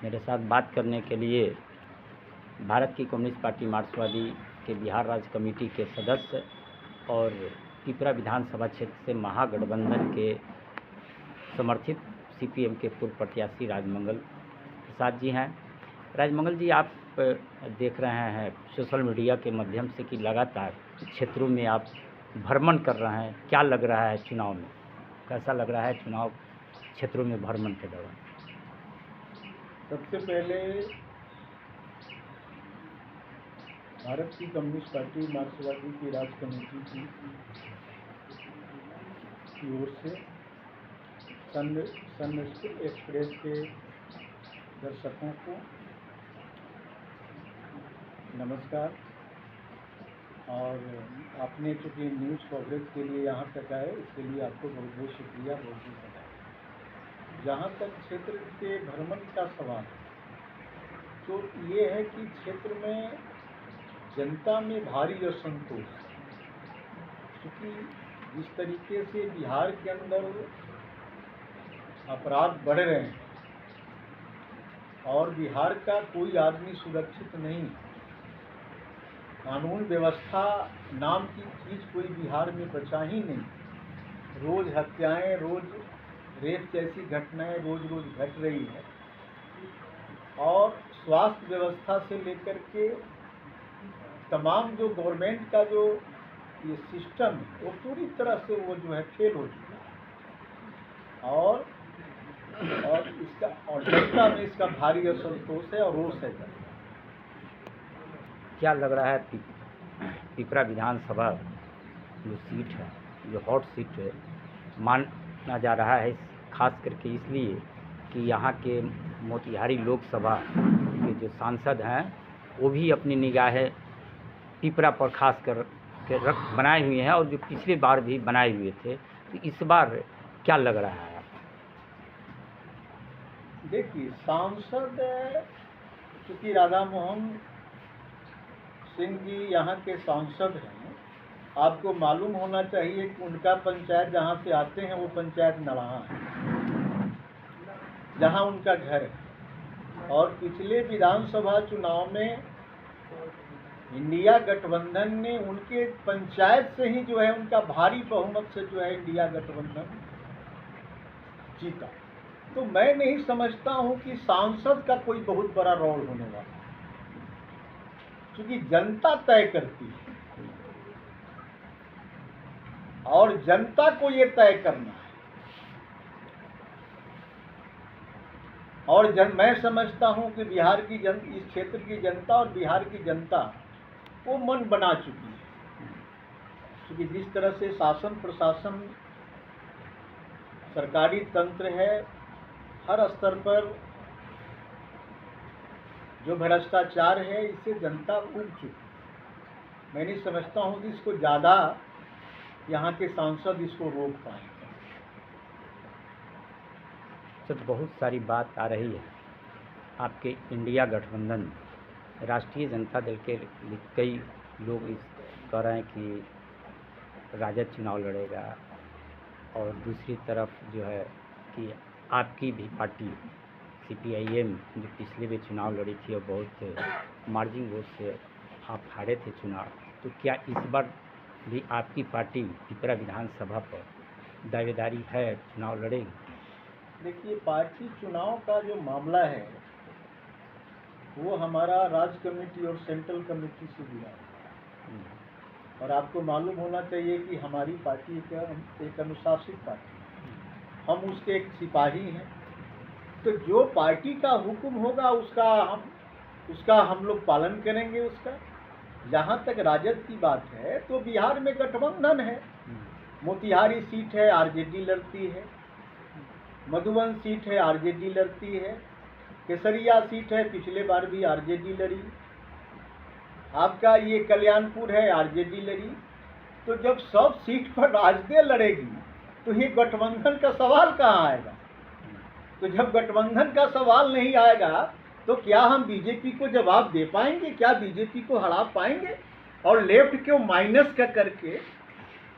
मेरे साथ बात करने के लिए भारत की कम्युनिस्ट पार्टी मार्क्सवादी के बिहार राज्य कमेटी के सदस्य और पिपरा विधानसभा क्षेत्र से महागठबंधन के समर्थित सीपीएम के पूर्व प्रत्याशी राजमंगल प्रसाद जी हैं। राजमंगल जी, आप देख रहे हैं सोशल मीडिया के माध्यम से कि लगातार क्षेत्रों में आप भ्रमण कर रहे हैं। क्या लग रहा है चुनाव में, कैसा लग रहा है चुनाव क्षेत्रों में भ्रमण के दौरान? सबसे पहले भारत की कम्युनिस्ट पार्टी मार्क्सवादी की राज्य कमेटी की ओर से सन एक्सप्रेस के दर्शकों को नमस्कार। और आपने चूँकि न्यूज़ कवरेज के लिए यहाँ तक आए, इसके लिए आपको बहुत बहुत शुक्रिया, बहुत बहुत बधाई। जहाँ तक क्षेत्र के भ्रमण का सवाल है, तो ये है कि क्षेत्र में जनता में भारी असंतोष, क्योंकि जिस तरीके से बिहार के अंदर अपराध बढ़ रहे हैं और बिहार का कोई आदमी सुरक्षित नहीं, कानून व्यवस्था नाम की चीज़ कोई बिहार में बचा ही नहीं। रोज़ हत्याएं, रोज़ रेप जैसी घटनाएं रोज़ घट रही है और स्वास्थ्य व्यवस्था से लेकर के तमाम जो गवर्नमेंट का जो ये सिस्टम है वो पूरी तरह से वो जो है फेल हो चुका है और जनता में इसका भारी असंतोष है और रोष है। क्या लग रहा है पिपरा विधानसभा जो सीट है, जो हॉट सीट है, माना जा रहा है खास करके इसलिए कि यहाँ के मोतिहारी लोकसभा के जो सांसद हैं वो भी अपनी निगाहें पिपरा पर खास कर के बनाए हुए हैं और जो पिछली बार भी बनाए हुए थे, तो इस बार क्या लग रहा है? देखिए, सांसद चूँकि राधा मोहन सिंह जी यहाँ के सांसद हैं, आपको मालूम होना चाहिए कि उनका पंचायत जहाँ से आते हैं वो पंचायत नड़ाहा है, जहाँ उनका घर है। और पिछले विधानसभा चुनाव में इंडिया गठबंधन ने उनके पंचायत से ही जो है उनका भारी बहुमत से जो है इंडिया गठबंधन जीता। तो मैं नहीं समझता हूँ कि सांसद का कोई बहुत बड़ा रोल होने वाला है, क्योंकि जनता तय करती है और जनता को ये तय करना है। और मैं समझता हूँ कि बिहार की इस क्षेत्र की जनता और बिहार की जनता वो मन बना चुकी है, क्योंकि जिस तरह से शासन प्रशासन सरकारी तंत्र है, हर स्तर पर जो भ्रष्टाचार है इससे जनता उब चुकी। मैं नहीं समझता हूँ कि इसको ज़्यादा यहाँ के सांसद इसको रोक पाएंगे। सर, बहुत सारी बात आ रही है आपके इंडिया गठबंधन, राष्ट्रीय जनता दल के कई लोग इस कह रहे हैं कि राजद चुनाव लड़ेगा और दूसरी तरफ जो है कि आपकी भी पार्टी सीपीआईएम जो पिछले भी चुनाव लड़ी थी और बहुत मार्जिन वोट से आप हारे थे चुनाव, तो क्या इस बार भी आपकी पार्टी पिपरा विधानसभा पर दावेदारी है, चुनाव लड़ेगी? देखिए, पार्टी चुनाव का जो मामला है वो हमारा राज्य कमेटी और सेंट्रल कमेटी से जुड़ा है। और आपको मालूम होना चाहिए कि हमारी पार्टी एक अनुशासित पार्टी है, हम उसके एक सिपाही हैं। तो जो पार्टी का हुक्म होगा उसका हम लोग पालन करेंगे उसका। जहाँ तक राजद की बात है तो बिहार में गठबंधन है, मोतिहारी सीट है आरजेडी लड़ती है, मधुबन सीट है आरजेडी लड़ती है, केसरिया सीट है पिछले बार भी आरजेडी लड़ी, आपका ये कल्याणपुर है आरजेडी लड़ी। तो जब सब सीट पर राजद लड़ेगी तो ये गठबंधन का सवाल कहाँ आएगा? तो जब गठबंधन का सवाल नहीं आएगा तो क्या हम बीजेपी को जवाब दे पाएंगे? क्या बीजेपी को हरा पाएंगे? और लेफ्ट को माइनस करके,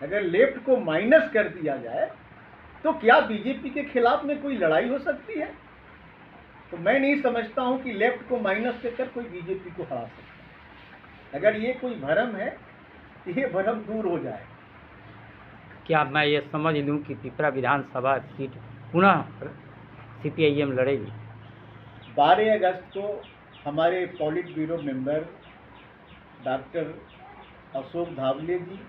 अगर लेफ्ट को माइनस कर दिया जाए तो क्या बीजेपी के खिलाफ में कोई लड़ाई हो सकती है? तो मैं नहीं समझता हूं कि लेफ्ट को माइनस देकर कोई बीजेपी को हरा सकता है। अगर ये कोई भ्रम है तो ये भ्रम दूर हो जाए। क्या मैं ये समझ लूँ कि पिपरा विधानसभा सीट पुनः CPIM लड़ेगी? 12 अगस्त को हमारे पॉलिट ब्यूरो मेंबर डॉक्टर अशोक धावले जी,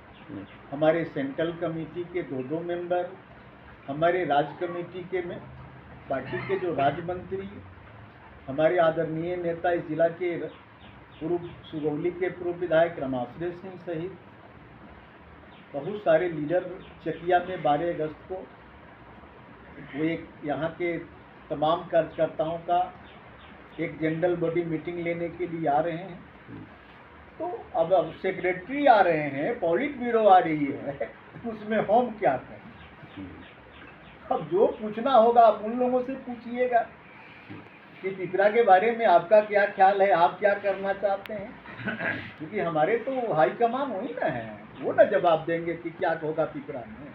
हमारे सेंट्रल कमेटी के दो मेंबर, हमारे राज्य कमेटी के में पार्टी के जो राज्य मंत्री, हमारे आदरणीय नेता इस जिला के पूर्व सुगौली के पूर्व विधायक रमाश्रय सिंह सहित बहुत सारे लीडर चकिया में 12 अगस्त को वो एक यहाँ के तमाम कार्यकर्ताओं का एक जनरल बॉडी मीटिंग लेने के लिए आ रहे हैं। तो अब सेक्रेटरी आ रहे हैं, पॉलिट ब्यूरो आ रही है, उसमें हम क्या करें? अब जो पूछना होगा आप उन लोगों से पूछिएगा कि पिपरा के बारे में आपका क्या ख्याल है, आप क्या करना चाहते हैं, क्योंकि हमारे तो हाईकमान वही ना है, वो ना जवाब देंगे कि क्या होगा पिपरा में।